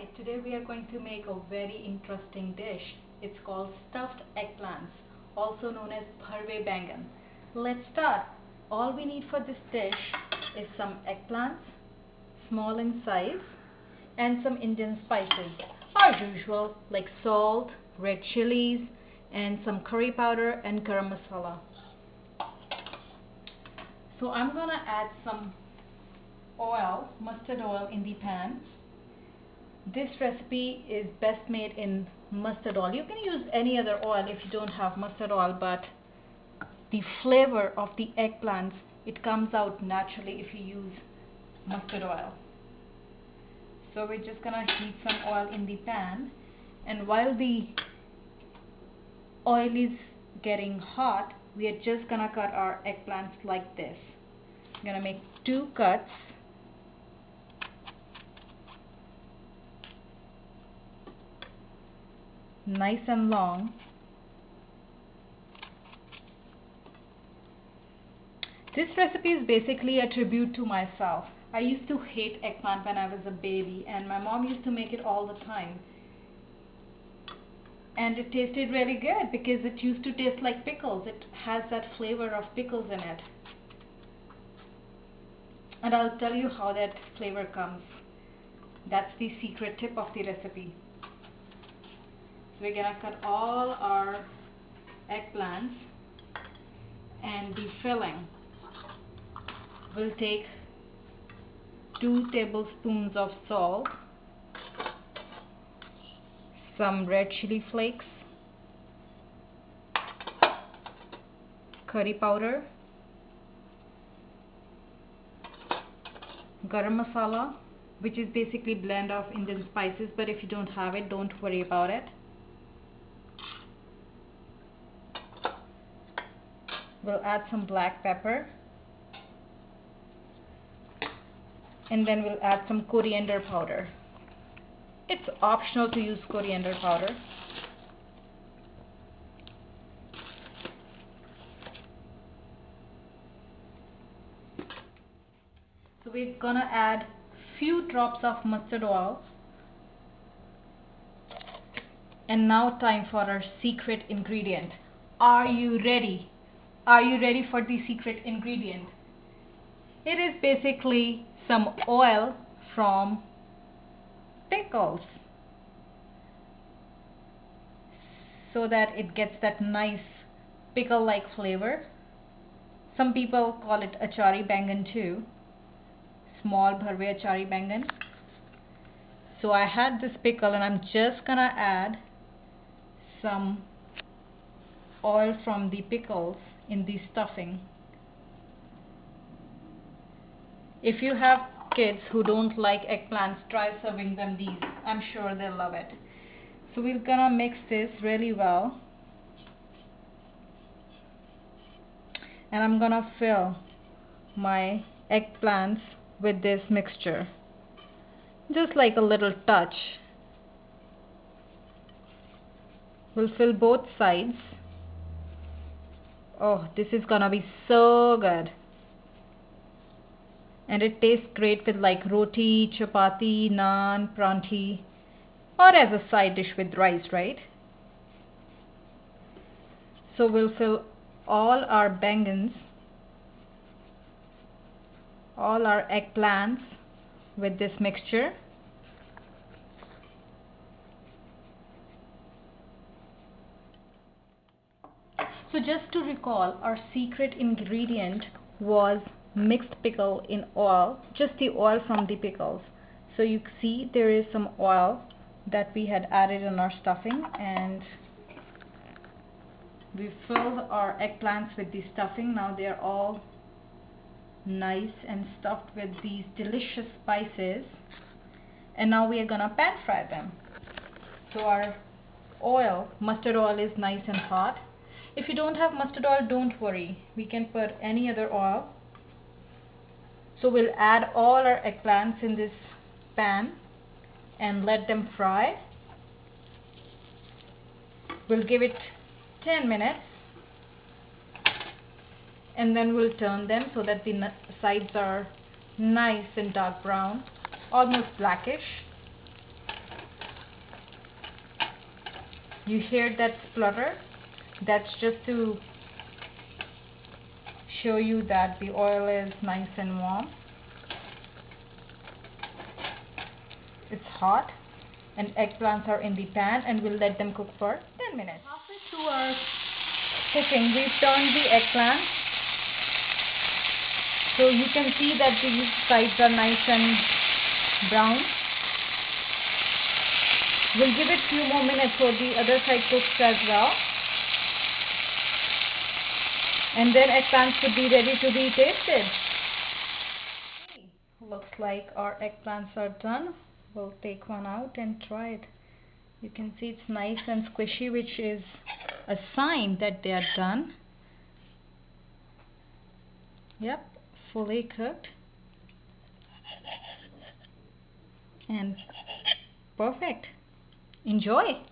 Hi, today we are going to make a very interesting dish. It's called stuffed eggplants, also known as bharve baingan. Let's start. All we need for this dish is some eggplants, small in size, and some Indian spices, as usual, like salt, red chilies, and some curry powder and garam masala. So I'm gonna add some oil, mustard oil in the pan. This recipe is best made in mustard oil. You can use any other oil if you don't have mustard oil, but the flavor of the eggplants, it comes out naturally if you use mustard oil. So we're just gonna heat some oil in the pan, and while the oil is getting hot, we are just gonna cut our eggplants like this. I'm gonna make 2 cuts. Nice and long. This recipe is basically a tribute to myself. I used to hate eggplant when I was a baby, and my mom used to make it all the time. And it tasted really good because it used to taste like pickles. It has that flavor of pickles in it. And I'll tell you how that flavor comes. That's the secret tip of the recipe. We're gonna cut all our eggplants, and the filling will take 2 tablespoons of salt, some red chili flakes, curry powder, garam masala, which is basically blend of Indian spices, but if you don't have it, don't worry about it. We'll add some black pepper, and then we'll add some coriander powder. It's optional to use coriander powder. So we're gonna add few drops of mustard oil. And now time for our secret ingredient. Are you ready? Are you ready for the secret ingredient? It is basically some oil from pickles, so that it gets that nice pickle-like flavor. Some people call it achari baingan too, small bharve achari baingan. So I had this pickle, and I'm just gonna add some oil from the pickles in the stuffing. If you have kids who don't like eggplants, try serving them these. I'm sure they'll love it. So we're gonna mix this really well, and I'm gonna fill my eggplants with this mixture, just like a little touch. We'll fill both sides. Oh, this is gonna be so good. And it tastes great with like roti, chapati, naan, pranti, or as a side dish with rice, right? So we'll fill all our baingans, all our eggplants with this mixture. So just to recall, our secret ingredient was mixed pickle in oil, just the oil from the pickles. So you see there is some oil that we had added in our stuffing, and we filled our eggplants with the stuffing. Now they are all nice and stuffed with these delicious spices, and now we are gonna pan fry them. So our oil, mustard oil, is nice and hot. If you don't have mustard oil, don't worry, we can put any other oil. So we'll add all our eggplants in this pan and let them fry. We'll give it 10 minutes, and then we'll turn them so that the sides are nice and dark brown, almost blackish. You hear that splutter? That's just to show you that the oil is nice and warm. It's hot and eggplants are in the pan, and we'll let them cook for 10 minutes. Halfway through our cooking, we've turned the eggplant. So you can see that these sides are nice and brown. We'll give it a few more minutes so the other side cooks as well. And then eggplants should be ready to be tasted. Looks like our eggplants are done. We'll take one out and try it. You can see it's nice and squishy, which is a sign that they are done. Yep, fully cooked. And perfect. Enjoy.